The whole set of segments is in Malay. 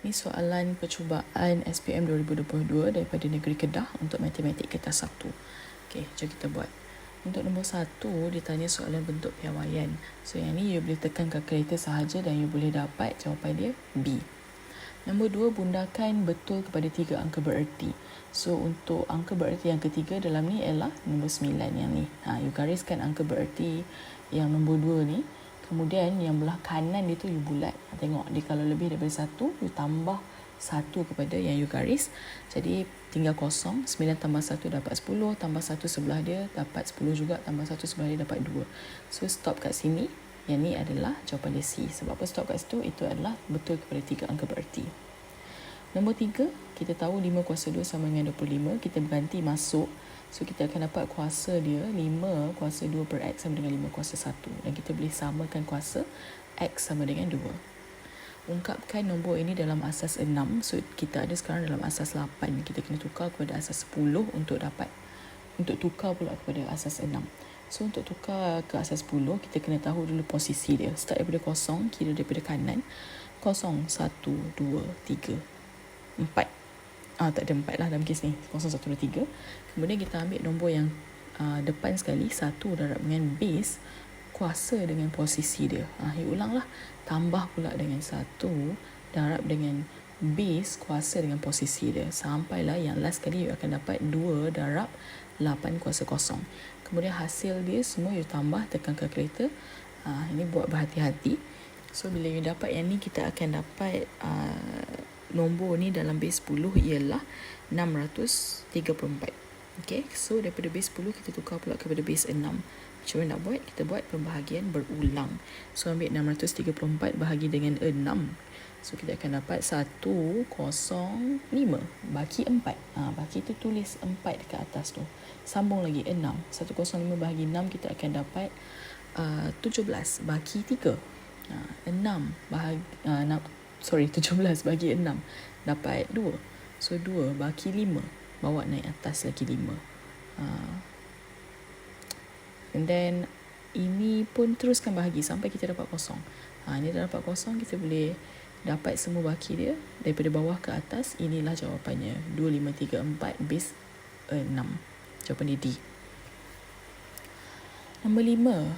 Ini soalan percubaan SPM 2022 daripada Negeri Kedah untuk matematik kertas 1. Okey, jom kita buat. Untuk nombor 1, ditanya soalan bentuk piawaian. So, yang ni you boleh tekan kalkulator sahaja dan you boleh dapat jawapan dia B. Nombor 2, bundakan betul kepada 3 angka bererti. So, untuk angka bererti yang ketiga dalam ni ialah nombor 9 yang ni. You gariskan angka bererti yang nombor 2 ni. Kemudian yang belah kanan dia tu you bulat. Tengok dia kalau lebih daripada 1, you tambah 1 kepada yang you garis. Jadi tinggal kosong. 9 tambah 1 dapat 10. Tambah 1 sebelah dia dapat 10 juga. Tambah 1 sebelah dia dapat 2. So stop kat sini. Yang ni adalah jawapan dia C. Sebab apa stop kat situ? Itu adalah betul kepada 3 angka bererti. Nombor 3, kita tahu 5 kuasa 2 sama dengan 25. Kita berganti masuk. So, kita akan dapat kuasa dia 5 kuasa 2 per X sama dengan 5 kuasa 1. Dan kita boleh samakan kuasa X sama dengan 2. Ungkapkan nombor ini dalam asas 6. So, kita ada sekarang dalam asas 8. Kita kena tukar kepada asas 10 untuk tukar pula kepada asas 6. So, untuk tukar ke asas 10, kita kena tahu dulu posisi dia. Start daripada kosong, kira daripada kanan. 0, 1, 2, 3, 4. Tak ada 4 lah dalam kes ni. 0, 1, 2, 3. Kemudian kita ambil nombor yang depan sekali. 1 darab dengan base kuasa dengan posisi dia. You ulang lah. Tambah pula dengan 1 darab dengan base kuasa dengan posisi dia. Sampailah yang last kali you akan dapat 2 darab 8 kuasa kosong. Kemudian hasil dia semua you tambah, tekan kalkulator. Ini buat berhati-hati. So bila you dapat yang ni, kita akan dapat nombor ni dalam base 10 ialah 634. Okay, so daripada base 10 kita tukar pula kepada base 6. Macam mana nak buat? Kita buat pembahagian berulang. So ambil 634 bahagi dengan 6. So kita akan dapat 105 bagi 4. Bagi tu tulis 4 dekat atas tu. Sambung lagi 6. 105 bahagi 6 kita akan dapat 17 bagi 3. 17 bagi 6 dapat 2. So 2 bagi 5. Bawa naik atas lagi 5. And then ini pun teruskan bahagi sampai kita dapat kosong. Ini dah dapat kosong, kita boleh dapat semua baki dia daripada bawah ke atas. Inilah jawapannya. 2, 5, 3, 4 base 6. Jawapan dia D. Nombor 5,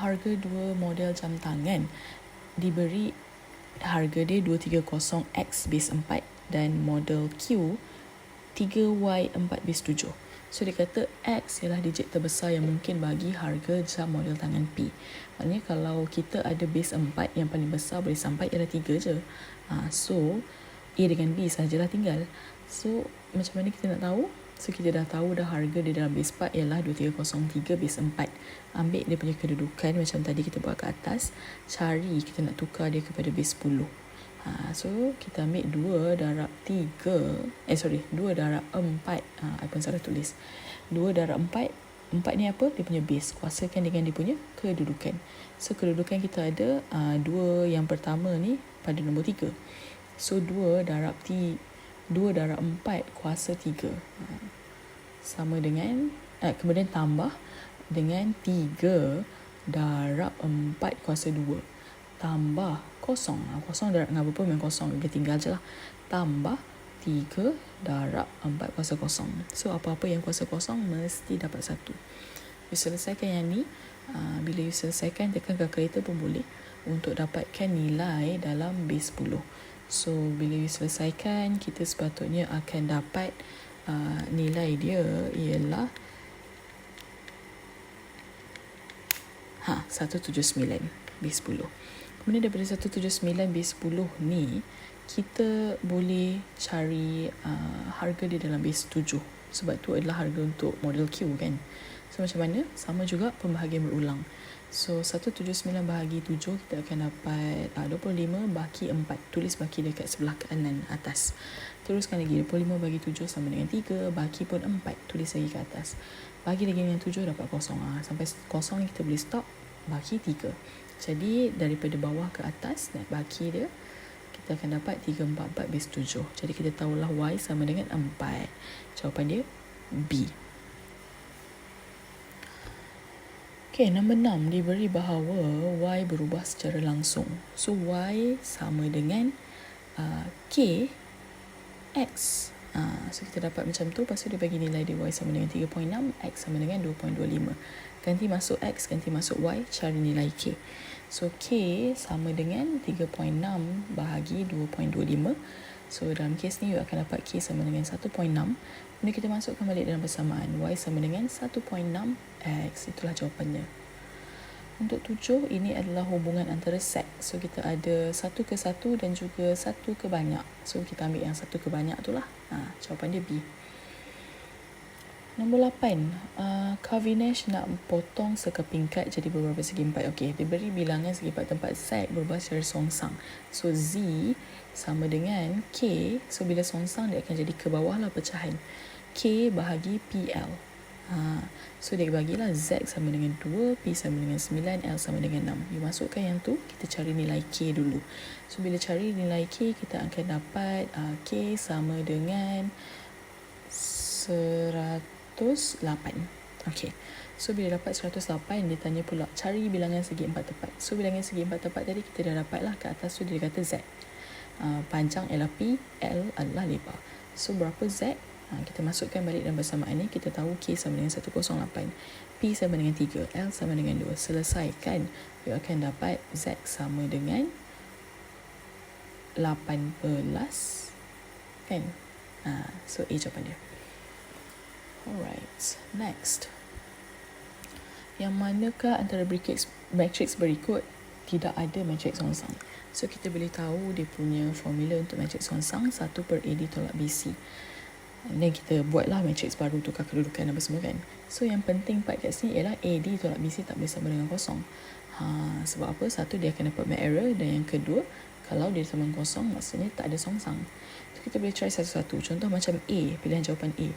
harga 2 model jam tangan. Diberi harga dia 230X base 4 dan model Q 3Y4 base 7. So dia kata X ialah digit terbesar yang mungkin bagi harga jam model tangan P. Maknanya kalau kita ada base 4, yang paling besar boleh sampai ialah 3 je. So A dengan B sahajalah tinggal. So macam mana kita nak tahu? So kita dah tahu dah harga dia dalam base 4 ialah 2303 base 4. Ambil dia punya kedudukan macam tadi kita buat ke atas. Cari kita nak tukar dia kepada base 10. So kita ambil 2 darab 2 darab 4. I pun salah tulis. 2 darab 4. 4 ni apa? Dia punya base. Kuasakan dengan dia punya kedudukan. So kedudukan kita ada 2 yang pertama ni pada nombor 3. So 2 darab 4 kuasa 3. Sama dengan kemudian tambah dengan 3 darab 4 kuasa 2. Tambah kosong. Kosong darab dengan apa memang kosong. Dia tinggal je lah. Tambah 3 darab 4 kuasa kosong. So apa-apa yang kuasa kosong mesti dapat 1. You selesaikan yang ni. Bila you selesaikan, tekan kalkulator pun boleh untuk dapatkan nilai dalam base 10. So bila you selesaikan, kita sepatutnya akan dapat nilai dia ialah 179 base 10. Kemudian daripada 179 base 10 ni, kita boleh cari harga dia dalam base 7. Sebab tu adalah harga untuk model Q kan. So macam mana? Sama juga pembahagian berulang. So 179 bahagi 7 kita akan dapat 25 bagi 4. Tulis bagi dekat sebelah kanan atas. Teruskan lagi 25 bagi 7 sama dengan 3. Bagi pun 4. Tulis lagi ke atas. Bagi lagi dengan 7 dapat kosong. Sampai kosong kita boleh stop. Bagi 3. Jadi daripada bawah ke atas nak bagi dia, kita akan dapat 344 base 7. Jadi kita tahulah Y sama dengan 4. Jawapan dia B. Okay, nombor 6 diberi bahawa Y berubah secara langsung. So Y sama dengan K X. So kita dapat macam tu. Lepas tu dia bagi nilai dia Y sama dengan 3.6, X sama dengan 2.25. Ganti masuk X, ganti masuk Y, cari nilai K. So K sama dengan 3.6 bahagi 2.25. So dalam kes ni you akan dapat K sama dengan 1.6. Kemudian kita masukkan balik dalam persamaan. Y sama dengan 1.6 X. Itulah jawapannya. Untuk 7, ini adalah hubungan antara set. So kita ada 1 ke 1 dan juga 1 ke banyak. So kita ambil yang 1 ke banyak tu lah. Jawapan dia B. Nombor 8. Kavinesh nak potong sekeping kad jadi beberapa segi empat. Okey, dia beri bilangan segi empat tempat Z berubah secara songsang. So Z sama dengan K. So bila songsang dia akan jadi ke bawah lah pecahan. K bahagi PL. So dia bagilah Z sama dengan 2, P sama dengan 9, L sama dengan 6. You masukkan yang tu, kita cari nilai K dulu. So bila cari nilai K, kita akan dapat K sama dengan 108. Okay. So bila dapat 108, dia tanya pula cari bilangan segi empat tepat. So bilangan segi empat tepat tadi kita dah dapat lah. Kat atas tu dia kata Z. Panjang adalah P, L adalah lebar. So berapa Z? Kita masukkan balik dalam persamaan ni. Kita tahu K sama dengan 108, P sama dengan 3, L sama dengan 2. Selesaikan, you akan dapat Z sama dengan 18, kan? So A jawapan dia. Alright, next. Yang manakah antara matrix berikut tidak ada matrix songsang? So kita boleh tahu dia punya formula untuk matrix songsang 1 per AD tolak BC. Dan kita buatlah matrix baru, tukar kedudukan apa semua kan. So yang penting part kat sini ialah AD tolak BC tak boleh sama dengan kosong. Sebab apa? Satu, dia akan dapat bad error. Dan yang kedua, kalau dia sama dengan kosong, maksudnya tak ada songsang. So kita boleh try satu-satu. Contoh macam A, pilihan jawapan A.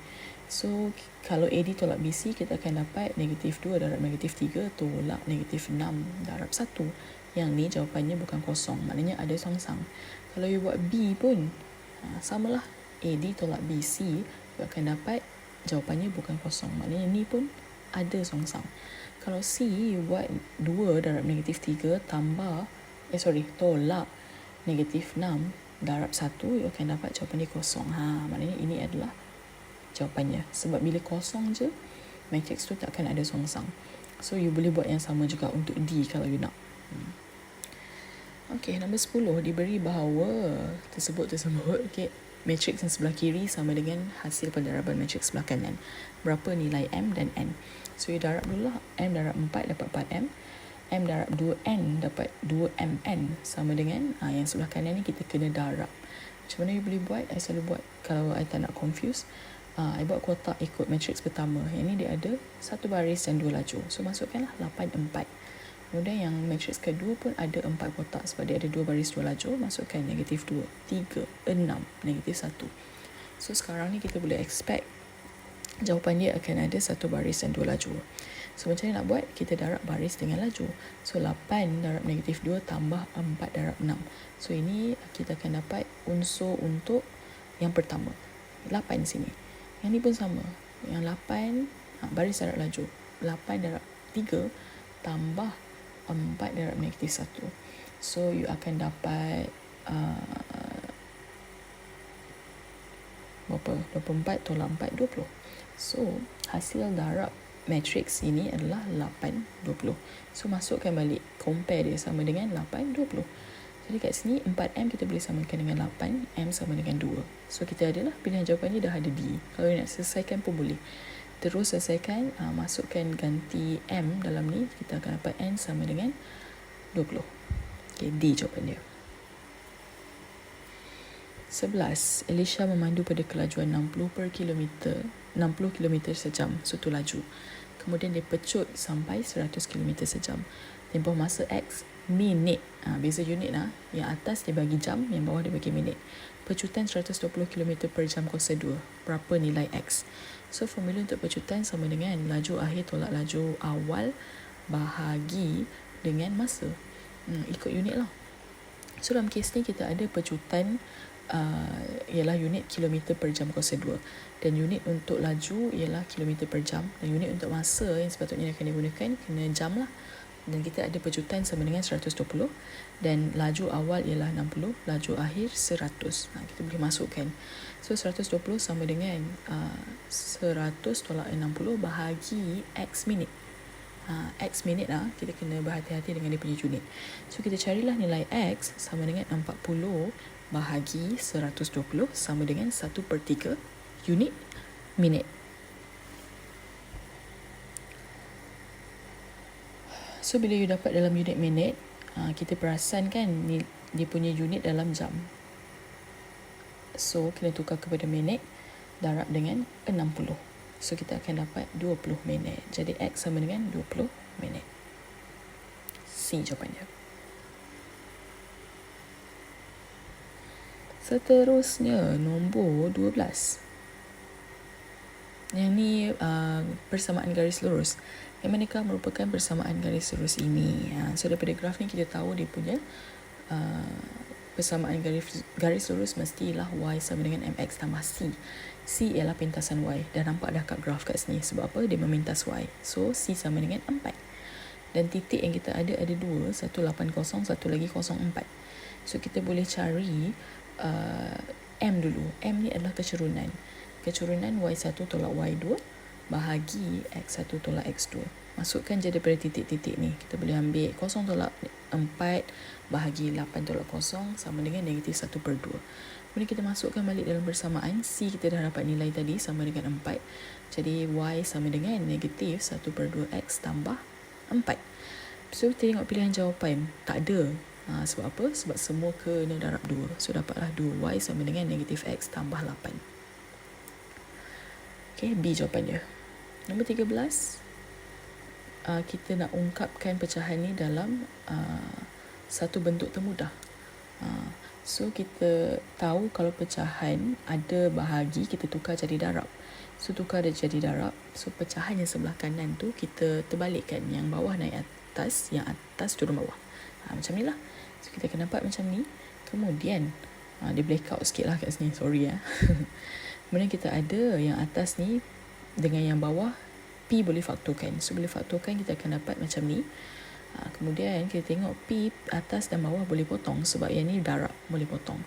So kalau AD tolak BC, kita akan dapat negatif 2 darab negatif 3 tolak negatif 6 darab 1. Yang ni jawapannya bukan kosong, maknanya ada songsang. Kalau you buat B pun samalah, AD tolak BC, you akan dapat jawapannya bukan kosong, maknanya ni pun ada songsang. Kalau C, you buat 2 darab negatif 3 tolak negatif 6 darab 1, you akan dapat jawapan dia kosong. Maknanya ini adalah jawapannya. Sebab bila kosong je, matrix tu takkan ada songsang. So you boleh buat yang sama juga untuk D kalau you nak. Okay, nombor 10 diberi bahawa tersebut. Okay, matrix yang sebelah kiri sama dengan hasil pendaraban matrix sebelah kanan. Berapa nilai M dan N? So you darab dulu lah. M darab 4 dapat 4M. M darab 2N dapat 2MN sama dengan yang sebelah kanan ni kita kena darab. Macam mana you boleh buat? I selalu buat kalau I tak nak confuse. I buat kotak ikut matrix pertama. Yang ni dia ada satu baris dan 2 lajur. So masukkanlah 8, 4. Kemudian yang matrix kedua pun ada 4 kotak sebab dia ada 2 baris 2 lajur. Masukkan negatif 2, 3, 6, negatif 1. So sekarang ni kita boleh expect jawapan dia akan ada 1 baris dan 2 lajur. So macam mana nak buat? Kita darab baris dengan lajur. So 8 darab negatif 2 tambah 4 darab 6. So ini kita akan dapat unsur untuk yang pertama. 8 sini. Yang ni pun sama. Yang 8 baris darab lajur. 8 darab 3 tambah 4 darab negatif 1. So you akan dapat berapa? 24 tolak 4, 20. So hasil darab matrix ini adalah 8, 20. So masukkan balik, compare dia sama dengan 8, 20. Jadi kat sini 4M kita boleh samakan dengan 8, M sama dengan 2. So kita adalah pilihan jawapannya dah ada D. Kalau nak selesaikan pun boleh. Terus selesaikan, masukkan ganti M dalam ni, kita akan dapat N sama dengan 20. Okay, D jawapan dia. 11. Elisha memandu pada kelajuan 60 km sejam, suatu laju. Kemudian dia pecut sampai 100 km sejam. Tempoh masa X, minit. Beza unit lah. Yang atas dia bagi jam, yang bawah dia bagi minit. Pecutan 120 km per jam kuasa 2. Berapa nilai X? So formula untuk pecutan sama dengan laju akhir tolak laju awal bahagi dengan masa. Ikut unit lah. So dalam kes ni kita ada pecutan ialah unit kilometer per jam kuasa 2. Dan unit untuk laju ialah kilometer per jam. Dan unit untuk masa yang sepatutnya akan digunakan kena jam lah. Dan kita ada pejutan sama dengan 120 dan laju awal ialah 60, laju akhir 100. Kita boleh masukkan. So 120 sama dengan 100 tolak 60 bahagi X minit. X minit kita kena berhati-hati dengan dia punya unit. So kita carilah nilai X sama dengan 40 bahagi 120 sama dengan 1/3 unit minit. So bila you dapat dalam unit minit, kita perasan kan dia punya unit dalam jam. So kena tukar kepada minit, darab dengan 60. So kita akan dapat 20 minit. Jadi X sama dengan 20 minit. C jawapannya. Seterusnya nombor 12. Yang ni persamaan garis lurus. Yang manakah merupakan persamaan garis lurus ini? So daripada graf ni kita tahu dia punya persamaan garis lurus mestilah Y sama dengan MX tambah C. C ialah pintasan Y. Dah nampak dah kat graf kat sini. Sebab apa? Dia memintas Y. So C sama dengan 4. Dan titik yang kita ada 2. Satu 80, satu lagi 04. So kita boleh cari M dulu. M ni adalah kecurunan. Kecurunan Y1 tolak Y2 bahagi X1 tolak X2. Masukkan je daripada titik-titik ni. Kita boleh ambil 0 tolak 4 bahagi 8 tolak 0 sama dengan negatif 1/2. Kemudian kita masukkan balik dalam persamaan. C kita dah dapat nilai tadi sama dengan 4. Jadi Y sama dengan negatif 1/2 X tambah 4. So kita tengok pilihan jawapan. Tak ada. Sebab apa? Sebab semua kena darab 2. So dapatlah 2Y sama dengan negatif X tambah 8. Okay, B jawapannya. Nombor 13. Kita nak ungkapkan pecahan ni dalam satu bentuk termudah. So kita tahu kalau pecahan ada bahagi, kita tukar jadi darab. So tukar dia jadi darab. So pecahan yang sebelah kanan tu kita terbalikkan. Yang bawah naik atas, yang atas turun bawah. Macam ni lah. So kita akan dapat macam ni. Kemudian dia blackout sikit lah kat sini. Sorry ya. Kemudian kita ada yang atas ni dengan yang bawah, P boleh faktorkan. So boleh faktorkan, kita akan dapat macam ni. Kemudian kita tengok P atas dan bawah boleh potong sebab yang ni darab, boleh potong.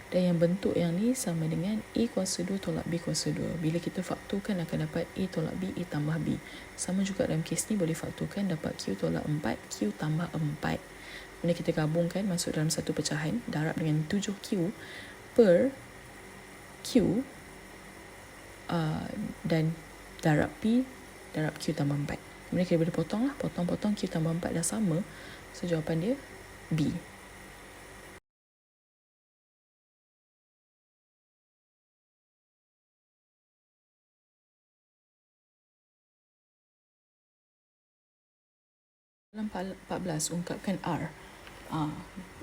Dan yang bentuk yang ni sama dengan A kuasa 2 tolak B kuasa 2. Bila kita faktorkan akan dapat A tolak B, A tambah B. Sama juga dalam kes ni boleh faktorkan dapat Q tolak 4, Q tambah 4. Kemudian kita gabungkan masuk dalam satu pecahan, darab dengan 7Q per Q dan darab P, darab Q tambah 4. Kemudian kita boleh potong lah. Potong-potong Q tambah 4 dah sama. So jawapan dia B. Dalam 14, ungkapkan R.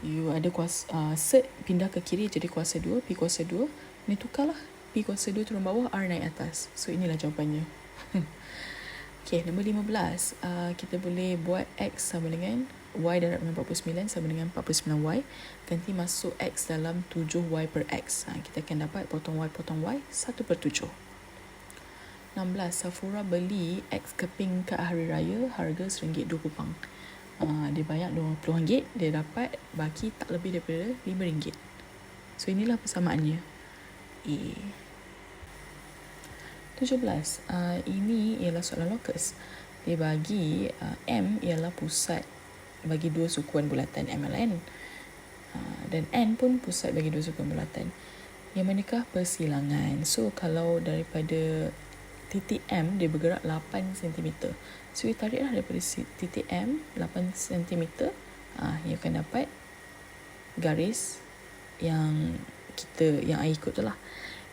You ada kuasa set pindah ke kiri jadi kuasa 2, P kuasa 2. Ni tukarlah. P kuasa 2 turun bawah, R naik atas. So inilah jawapannya. Okay, nombor 15. Kita boleh buat X sama dengan Y darab dengan 49 sama dengan 49Y. Ganti masuk X dalam 7Y per X. Kita akan dapat potong Y, 1/7. 16. Safura beli X keping kat hari raya harga RM1.20. Dia bayar RM20. Dia dapat baki tak lebih daripada RM5. So inilah persamaannya. A. 17. Ini ialah soalan locus. Dia bagi M ialah pusat bagi dua sukuan bulatan M dan N. Dan N pun pusat bagi dua sukuan bulatan. Yang manakah persilangan? So kalau daripada titik M dia bergerak 8 cm. So you tariklah daripada titik M 8 cm. You akan dapat garis yang I ikut tu lah.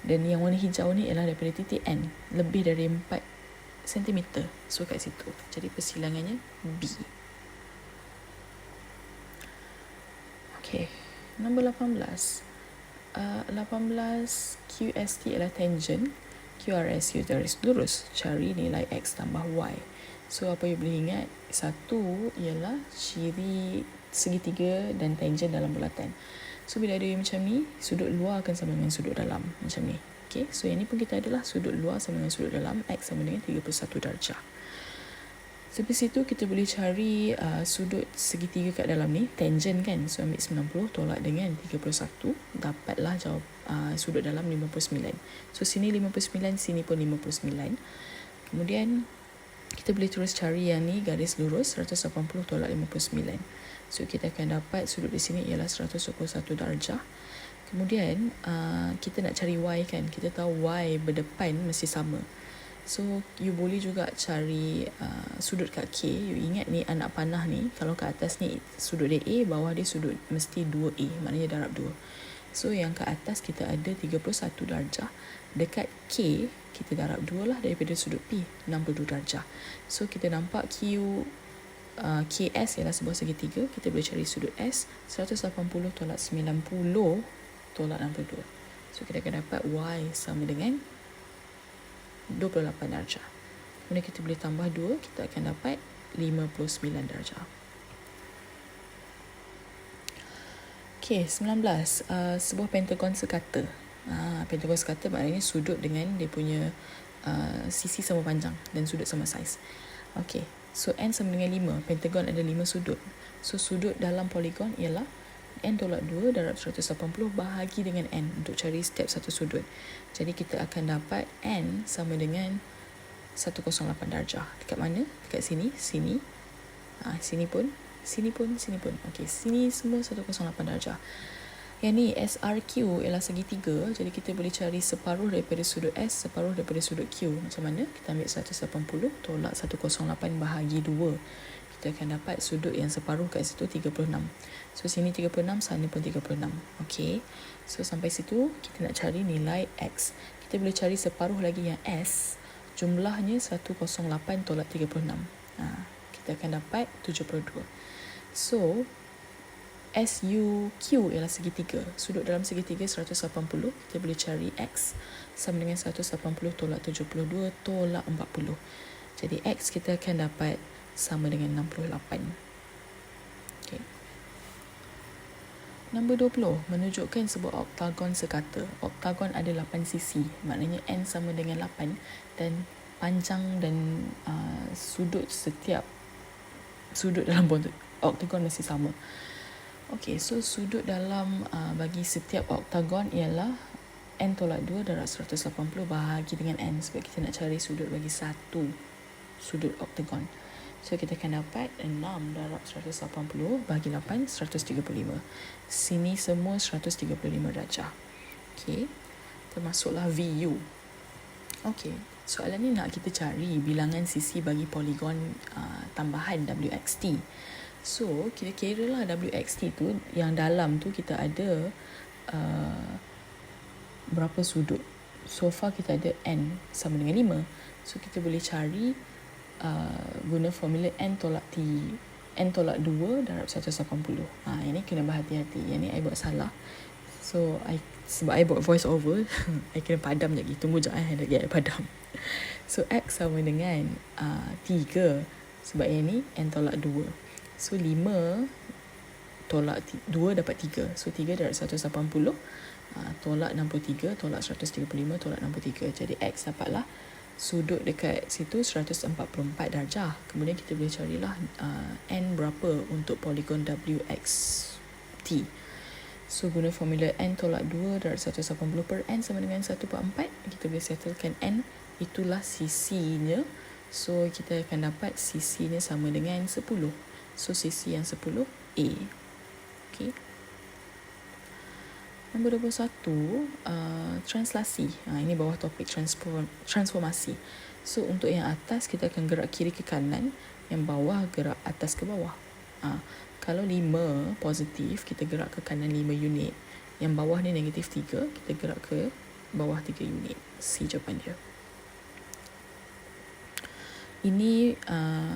Dan yang warna hijau ni ialah daripada titik N lebih dari 4 cm. So kat situ. Jadi persilangannya B. Okay. Nombor 18. 18 QST ialah tangent. QRS garis lurus. Cari nilai X tambah Y. So apa you boleh ingat? Satu ialah ciri segitiga dan tangent dalam bulatan. So bila ada macam ni, sudut luar akan sama dengan sudut dalam. Macam ni. Okay, so yang ni pun kita adalah sudut luar sama dengan sudut dalam. X sama dengan 31 darjah. Sampai situ kita boleh cari sudut segitiga kat dalam ni, tangent kan. So ambil 90 tolak dengan 31, dapatlah jawab sudut dalam 59. So sini 59, sini pun 59. Kemudian kita boleh terus cari yang ni, garis lurus 180 tolak 59. So kita akan dapat sudut di sini ialah 121 darjah. Kemudian kita nak cari Y kan, kita tahu Y berdepan mesti sama. So you boleh juga cari sudut kat K. You ingat ni anak panah ni, kalau kat atas ni sudut dia A, bawah dia sudut mesti 2A, maknanya darab 2. So yang kat atas kita ada 31 darjah. Dekat K kita darab 2 lah daripada sudut P, 62 darjah. So kita nampak KS ialah sebuah segitiga. Kita boleh cari sudut S, 180 tolak 90 tolak 62. So kita akan dapat Y sama dengan 28 darjah. Kemudian kita boleh tambah 2, kita akan dapat 59 darjah. Okay, 19. Sebuah pentagon sekata. Pentagon sekata maknanya sudut dengan dia punya sisi sama panjang dan sudut sama saiz. Okay, so N sama dengan 5. Pentagon ada 5 sudut. So sudut dalam poligon ialah N tolak 2 darab 180 bahagi dengan N untuk cari step satu sudut. Jadi kita akan dapat N sama dengan 108 darjah. Dekat mana? Dekat sini, sini. Sini pun. Okey, sini semua 108 darjah. Yang ni SRQ ialah segitiga. Jadi kita boleh cari separuh daripada sudut S, separuh daripada sudut Q. Macam mana? Kita ambil 180 tolak 108 bahagi 2. Kita akan dapat sudut yang separuh kat situ 36. So sini 36, sana pun 36. Okey. So sampai situ kita nak cari nilai X. Kita boleh cari separuh lagi yang S. Jumlahnya 108 tolak 36. Kita akan dapat 72. So SUQ ialah segitiga. Sudut dalam segitiga 180. Kita boleh cari X sama dengan 180 tolak 72 tolak 40. Jadi X kita akan dapat sama dengan 68. Okay. Nombor 20 menunjukkan sebuah oktagon sekata. Oktagon ada 8 sisi, maknanya N sama dengan 8 dan panjang dan sudut setiap sudut dalam oktagon mesti sama. Okay, so sudut dalam bagi setiap oktagon ialah N tolak 2 darab 180 bahagi dengan N, sebab kita nak cari sudut bagi satu sudut oktagon. So kita akan dapat 6 darab 180 bagi 8, 135. Sini semua 135 darjah. Okay, termasuklah VU. Okay, soalan ni nak kita cari bilangan sisi bagi poligon tambahan WXT. So kita kira lah WXT tu, yang dalam tu kita ada berapa sudut. So far kita ada N sama dengan 5. So kita boleh cari guna formula N tolak 2 darab 180. Yang ni kena berhati-hati. Yang ni I buat salah. So sebab I buat voice over, I kena padam lagi. Tunggu sekejap lagi I padam. So X sama dengan 3. Sebab yang ni N tolak 2. So 5 tolak 2 dapat 3. So 3 darab 180 tolak 63 tolak 135 tolak 63. Jadi X dapatlah sudut dekat situ 144 darjah. Kemudian kita boleh carilah N berapa untuk poligon WXT. So guna formula N tolak 2 darab 180 per N sama dengan 1/4. Kita boleh settlekan N, itulah sisinya. So kita akan dapat sisinya sama dengan 10. So sisi yang 10 A. Okay. Nombor 21, translasi. Ini bawah topik transformasi. So untuk yang atas kita akan gerak kiri ke kanan, yang bawah gerak atas ke bawah. Kalau 5 positif, kita gerak ke kanan 5 unit. Yang bawah ni negatif 3, kita gerak ke bawah 3 unit. C jawapan dia. Ini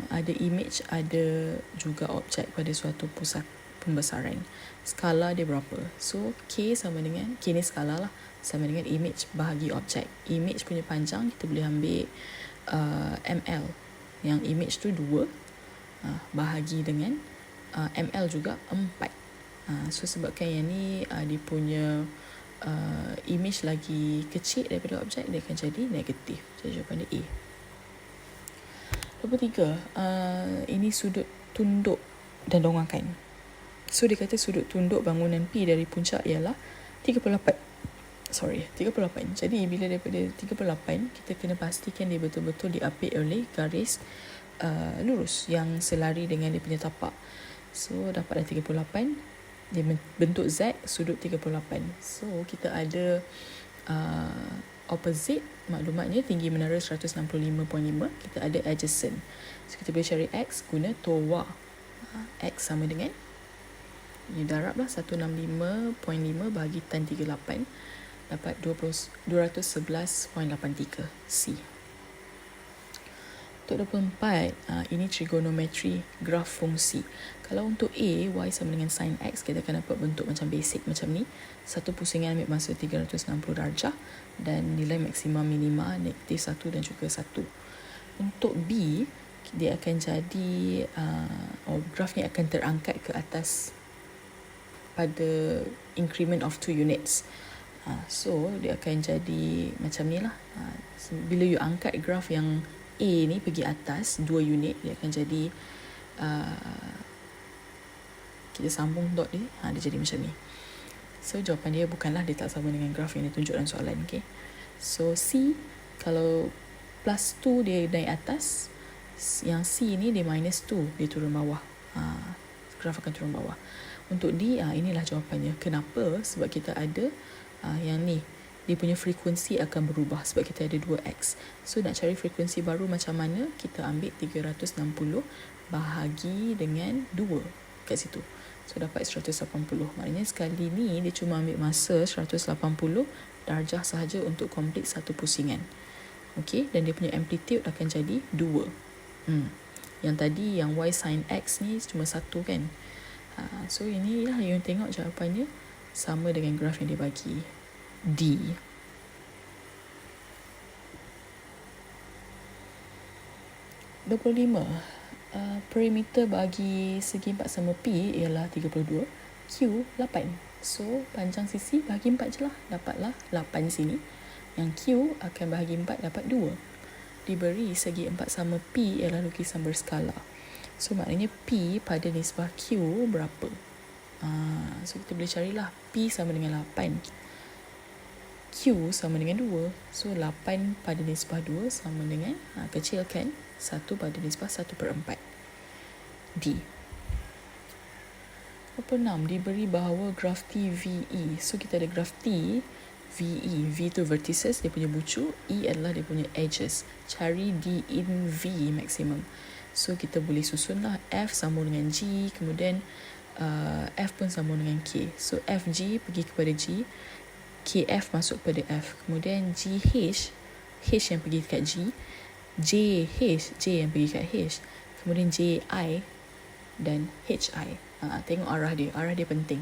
ada image, ada juga objek pada suatu pusat pembesaran. Skala dia berapa? So K sama dengan, K ni skala lah, sama dengan image bahagi objek. Image punya panjang kita boleh ambil ml. Yang image tu 2 bahagi dengan ml juga 4. So sebabkan yang ni dia punya image lagi kecil daripada objek, dia akan jadi negatif. Jadi jawapan dia A. 23, ini sudut tunduk dan longgangan. So dia kata sudut tunduk bangunan P dari puncak ialah 38. Jadi bila daripada 38, kita kena pastikan dia betul-betul diapit oleh garis lurus yang selari dengan dia punya tapak. So dapatlah 38, dia bentuk Z, sudut 38. So kita ada opposite, maklumatnya tinggi menara 165.5, kita ada adjacent. So kita boleh cari X guna TOA. X sama dengan, ini darab lah, 165.5 bahagi tan 38, dapat 211.83 C. Untuk 24, ini trigonometri graf fungsi. Kalau untuk A, Y sama dengan sin X, kita akan dapat bentuk macam basic macam ni. Satu pusingan ambil masa 360 darjah dan nilai maksimum minima -1 dan juga 1. Untuk B, dia akan jadi, graf ni akan terangkat ke atas pada increment of 2 units. So, dia akan jadi macam ni lah. Bila you angkat graf yang A ni pergi atas 2 unit, dia akan jadi, kita sambung dot dia, dia jadi macam ni. So, jawapan dia bukanlah, dia tak sama dengan graf yang ditunjuk dalam soalan. Okay? So, C, kalau plus 2 dia naik atas, yang C ni dia minus 2, dia turun bawah. Graf akan turun bawah. Untuk D, inilah jawapannya. Kenapa? Sebab kita ada yang ni, dia punya frekuensi akan berubah sebab kita ada 2X. So nak cari frekuensi baru macam mana? Kita ambil 360 bahagi dengan 2 kat situ. So dapat 180. Maknanya sekali ni dia cuma ambil masa 180 darjah sahaja untuk komplit satu pusingan. Okey, dan dia punya amplitude akan jadi 2. Yang tadi yang Y sin X ni cuma 1 kan. So inilah yang tengok jawapannya sama dengan graf yang dia bagi. D. Perimeter bagi segi 4 sama P ialah 32, Q 8. So panjang sisi bahagi 4 je lah, dapatlah 8 sini. Yang Q akan bahagi 4 dapat 2. Diberi segi 4 sama P ialah lukisan berskala. So maknanya P pada nisbah Q berapa? So kita boleh carilah. P sama dengan 8, Q sama dengan 2. So 8 pada nisbah 2 sama dengan, kecilkan, 1 pada nisbah 1/4. D. 26, diberi bahawa graf T VE. So kita ada graf T VE. V tu vertices, dia punya bucu. E adalah dia punya edges. Cari D in V maksimum. So kita boleh susunlah. F sama dengan G, kemudian F pun sama dengan K. So FG pergi kepada G, KF masuk pada F, kemudian GH, H yang pergi dekat G, JH, J yang pergi kat H, kemudian JI dan HI. Tengok arah dia penting.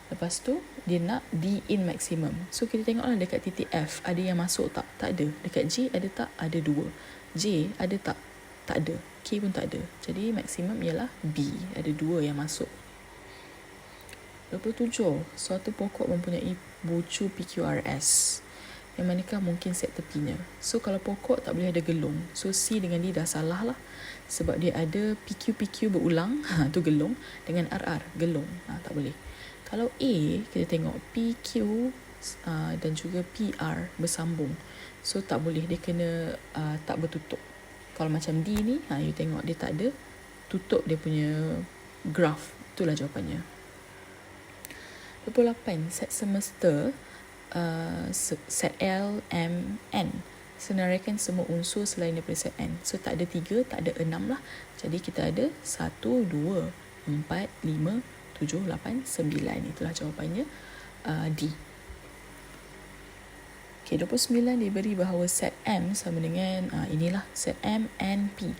Lepas tu dia nak D in maximum. So kita tengoklah dekat titik F ada yang masuk tak? Tak ada. Dekat G ada tak? Ada 2. J ada tak? Tak ada. K pun tak ada. Jadi maksimum ialah B, ada 2 yang masuk. 27, suatu pokok mempunyai bucu PQRS, yang manakah mungkin set tepinya. So kalau pokok tak boleh ada gelung, so C dengan D dah salah lah, sebab dia ada PQ berulang, tu gelung, dengan RR gelung, tak boleh. Kalau A, kita tengok PQ dan juga PR bersambung, so tak boleh, dia kena tak bertutup. Kalau macam D ni, you tengok dia tak ada tutup dia punya graf, itulah jawapannya. 28, set semester, set L, M, N. Senaraikan semua unsur selain daripada set N. So tak ada 3, tak ada 6 lah. Jadi kita ada 1, 2, 4, 5, 7, 8, 9. Itulah jawapannya, D. Okay, 29 diberi bahawa set M sama dengan, inilah set M, N, P.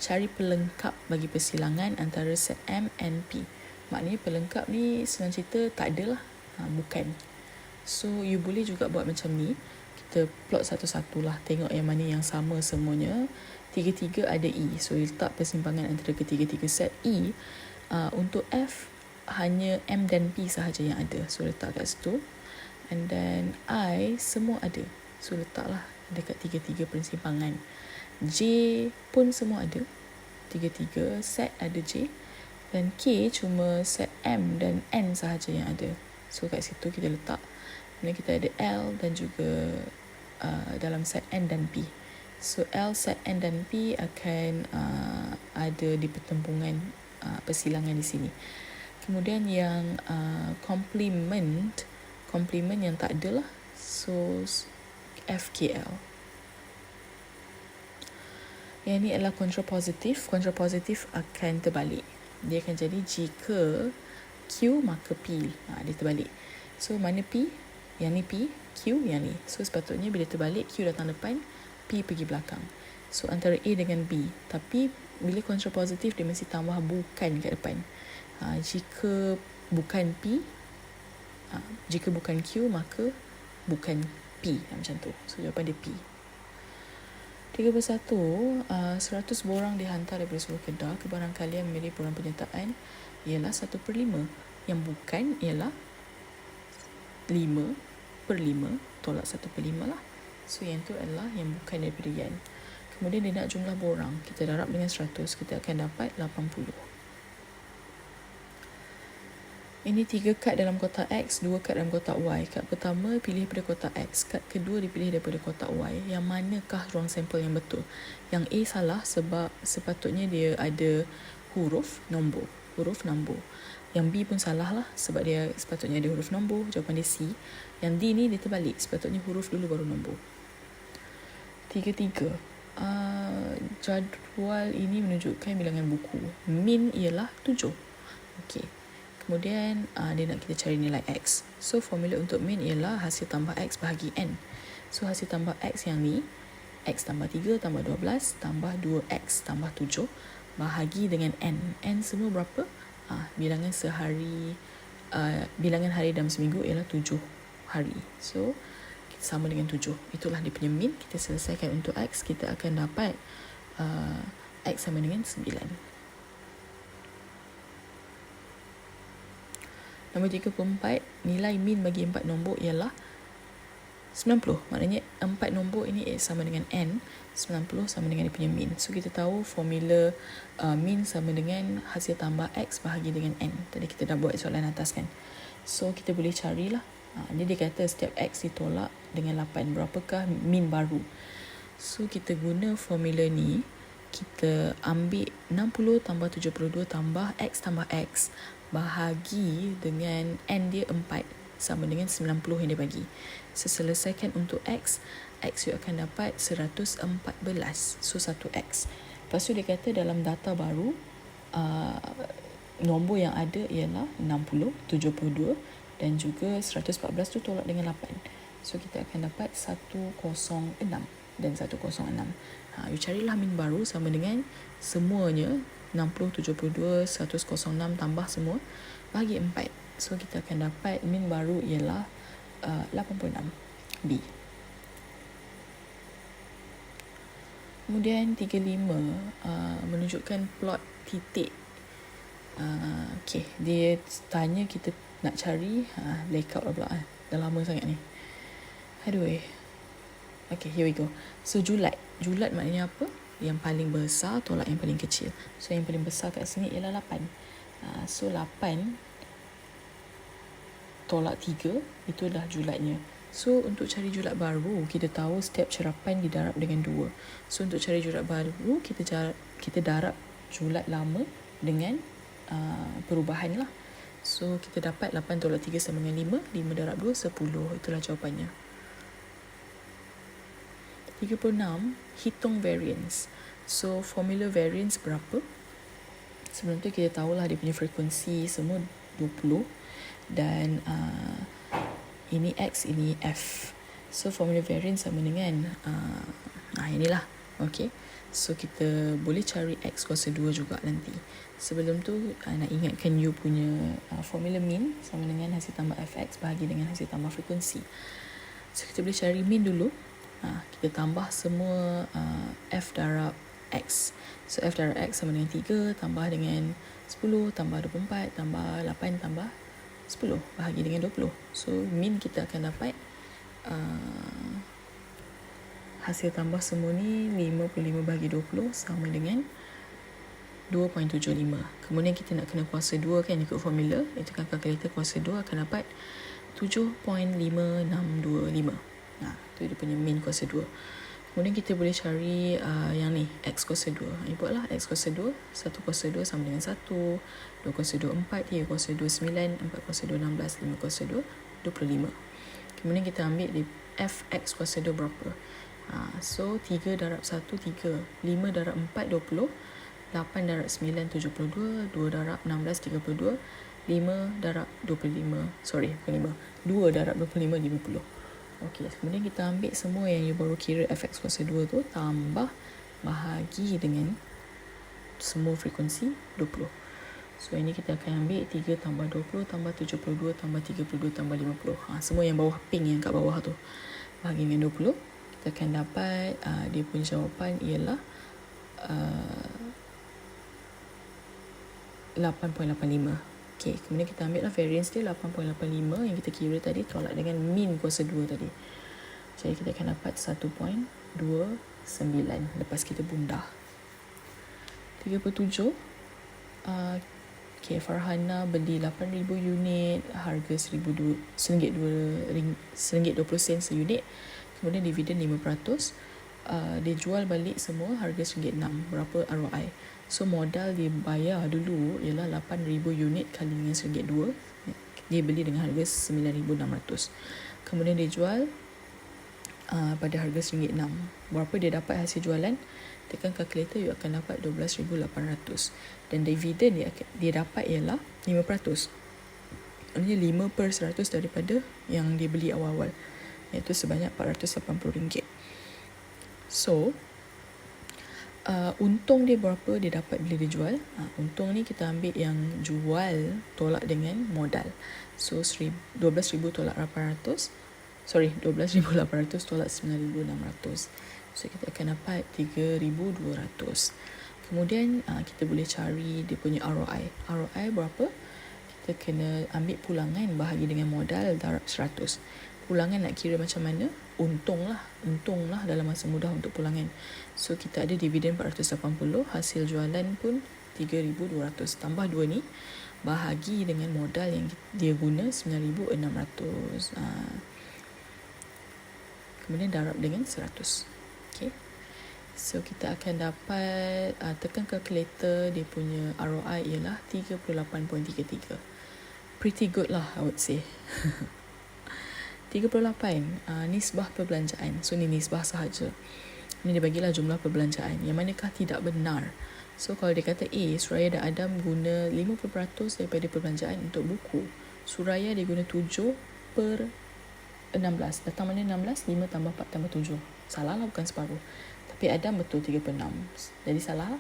Cari pelengkap bagi persilangan antara set M, N, P. Maknanya pelengkap ni senang cerita tak ada lah, bukan. So you boleh juga buat macam ni, kita plot satu-satu lah, tengok yang mana yang sama semuanya. 3-3 ada E, so you letak persimpangan antara ketiga-tiga set E. Untuk F hanya M dan P sahaja yang ada, so letak kat situ. And then I semua ada, so letaklah dekat 3-3 persimpangan. J pun semua ada, tiga-tiga set ada J, dan K cuma set M dan N sahaja yang ada. So kat situ kita letak, kemudian kita ada L dan juga dalam set N dan P. So L, set N dan P akan ada di pertempungan persilangan di sini. Kemudian yang complement yang tak ada lah, so FKL. Yang ini adalah kontrapositif. Kontrapositif akan terbalik. Dia akan jadi jika Q maka P. Dia terbalik. So mana P? Yang ni P, Q yang ni. So sepatutnya bila terbalik, Q datang depan, P pergi belakang. So antara A dengan B. Tapi bila kontrapositif dia mesti tambah bukan kat depan. Jika bukan P, jika bukan Q maka bukan P, macam tu. So jawapan dia P. 3/1, 100 borang dihantar daripada seluruh Kedah ke barangkalian memilih borang penyertaan ialah 1/5. Yang bukan ialah 5/5 tolak 1/5 lah. So yang tu adalah yang bukan daripada yan. Kemudian dia nak jumlah borang, kita darab dengan 100, kita akan dapat 80. Ini 3 kad dalam kotak X, 2 kad dalam kotak Y. Kad pertama pilih daripada kotak X, kad kedua dipilih daripada kotak Y. Yang manakah ruang sampel yang betul? Yang A salah sebab sepatutnya dia ada huruf nombor. Yang B pun salah lah sebab dia sepatutnya ada huruf nombor. Jawapan dia C. Yang D ni dia terbalik, sepatutnya huruf dulu baru nombor. 3-3. Jadual ini menunjukkan bilangan buku. Min ialah 7. Okey. Kemudian dia nak kita cari nilai X. So formula untuk min ialah hasil tambah X bahagi N. So hasil tambah X yang ni, X tambah 3 tambah 12 tambah 2X tambah 7 bahagi dengan N. N semua berapa? Bilangan sehari, bilangan hari dalam seminggu ialah 7 hari. So kita sama dengan 7. Itulah dia punya min. Kita selesaikan untuk X, kita akan dapat X sama dengan 9. Nombor 34, nilai min bagi 4 nombor ialah 90. Maknanya 4 nombor ini sama dengan N, 90 sama dengan dia punya min. So kita tahu formula min sama dengan hasil tambah X bahagi dengan N. Tadi kita dah buat soalan atas kan. So kita boleh carilah. Jadi dia kata setiap X ditolak dengan 8. Berapakah min baru? So kita guna formula ni. Kita ambil 60 tambah 72 tambah X tambah X bahagi dengan N dia 4 sama dengan 90 yang dia bagi. Seselesaikan untuk X, X you akan dapat 114. So 1X. Lepas tu dia kata dalam data baru nombor yang ada ialah 60, 72 dan juga 114 tu tolak dengan 8. So kita akan dapat 106 dan 106. You carilah min baru sama dengan semuanya 60, 72, 106 tambah semua bagi 4. So kita akan dapat min baru ialah 86. B. Kemudian 35 menunjukkan plot titik. Okay, dia tanya kita nak cari blackout pula dah lama sangat ni. Aduh. Okay, here we go. So julat maknanya apa? Yang paling besar tolak yang paling kecil. So yang paling besar kat sini ialah 8. So 8 tolak 3, itu dah julatnya. So untuk cari julat baru, kita tahu setiap cerapan didarab dengan 2. So untuk cari julat baru, kita darab julat lama dengan perubahan lah. So kita dapat 8 tolak 3 sama dengan 5. 5 darab 2, 10. Itulah jawapannya. 36, hitung variance. So formula variance berapa? Sebelum tu kita tahulah dia punya frekuensi semua 20 dan ini X, ini F. So formula variance sama dengan inilah. Okay. So kita boleh cari X kuasa 2 juga nanti. Sebelum tu nak ingatkan you punya formula min sama dengan hasil tambah Fx bahagi dengan hasil tambah frekuensi. So kita boleh cari min dulu. Kita tambah semua F darab X. So F darab X sama dengan 3 tambah dengan 10 tambah 24 tambah 8 tambah 10 bahagi dengan 20. So min kita akan dapat hasil tambah semua ni 55 bahagi 20 sama dengan 2.75. Kemudian kita nak kena kuasa 2 kan, ikut formula. Itu kan kalkulator kuasa 2 akan dapat 7.5625. Tu dia punya min kuasa 2. Kemudian kita boleh cari yang ni, X kuasa 2. Buatlah X kuasa 2. 1 kuasa 2 sama dengan 1. 2 kuasa 2, 4. 3 kuasa 2, 9. 4 kuasa 2, 16. 5 kuasa 2, 25. Kemudian kita ambil di Fx kuasa 2 berapa? So 3 darab 1, 3. 5 darab 4, 20. 8 darab 9, 72. 2 darab 16, 32. 5 darab 25. Sorry, bukan 5. 2 darab 25, 50. Okey, kemudian kita ambil semua yang you baru kira Fx kuasa 2 tu, tambah bahagi dengan semua frekuensi 20. So ini kita akan ambil 3 tambah 20 tambah 72 tambah 32 tambah 50. Semua yang bawah pink yang kat bawah tu bahagi dengan 20. Kita akan dapat dia punya jawapan ialah 8.85. Okay, kemudian kita ambil lah variance dia 8.85 yang kita kira tadi tolak dengan min kuasa 2 tadi. Jadi kita akan dapat 1.29 lepas kita bundah. 37. Okay, Farhana beli 8,000 unit, harga RM1.20 seunit. Kemudian dividen 5%. Dia jual balik semua harga RM1.6. Berapa ROI? So modal dia bayar dulu ialah 8,000 unit kali dengan RM1.2. Dia beli dengan harga RM9,600. Kemudian dia jual pada harga RM1.6. Berapa dia dapat hasil jualan? Tekan kalkulator, you akan dapat 12,800. Dan dividen dia dapat ialah 5%. Maksudnya 5/100 daripada yang dia beli awal-awal, iaitu sebanyak RM480. So untung dia berapa dia dapat bila dia jual? Untung ni kita ambil yang jual tolak dengan modal. So 12,000 tolak 800. 12,800 tolak 9,600. So kita akan dapat 3,200. Kemudian kita boleh cari dia punya ROI. ROI berapa? Kita kena ambil pulangan bahagi dengan modal darab 100. Pulangan nak kira macam mana? Untung lah dalam masa mudah untuk pulangan. So kita ada dividen 480, hasil jualan pun 3,200. Tambah 2 ni bahagi dengan modal yang dia guna 9,600. Kemudian darab dengan 100. Okay. So kita akan dapat tekan kalkulator, dia punya ROI ialah 38.33. Pretty good lah, I would say. 38 nisbah perbelanjaan. So ni nisbah sahaja. Ini dia bagilah jumlah perbelanjaan yang manakah tidak benar. So kalau dia kata A, Suraya dan Adam guna 50% daripada perbelanjaan untuk buku. Suraya dia guna 7/16. Datang mana 16? 5 tambah 4 tambah 7. Salah lah, bukan separuh. Tapi Adam betul 3/6. Jadi salah lah.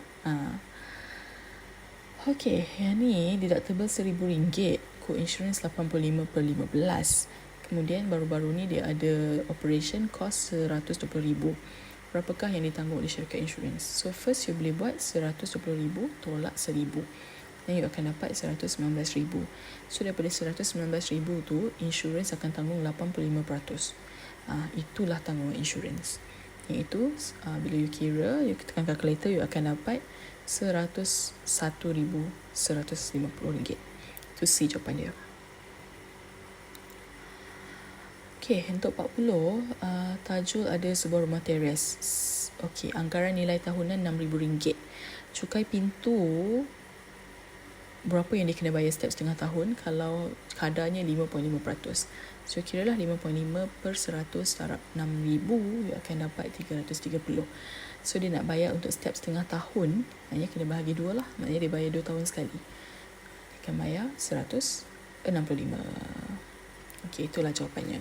Okey, yang ni deductible RM1,000. Co-insurance 85/15. Kemudian baru-baru ni dia ada operation cost RM120,000. Berapakah yang ditanggung oleh syarikat insurans? So first you boleh buat RM120,000 tolak RM1,000. Dan you akan dapat RM119,000. So daripada RM119,000 tu, insurans akan tanggung 85%. Itulah tanggungan insurans. Iaitu bila you kira, you tekan kalkulator, you akan dapat RM101,150. Itu C jawapan dia. Okey, untuk 40, Tajul ada sebuah rumah teres. Okey, anggaran nilai tahunan RM6,000. Cukai pintu berapa yang dia kena bayar setiap setengah tahun kalau kadarnya 5.5%. So kiralah 5.5/100 darab 6,000, you akan dapat 330. So dia nak bayar untuk setiap setengah tahun, maknanya kena bahagi 2 lah. Maknanya dia bayar 2 tahun sekali. Dia akan bayar 165. Okey, itulah jawapannya.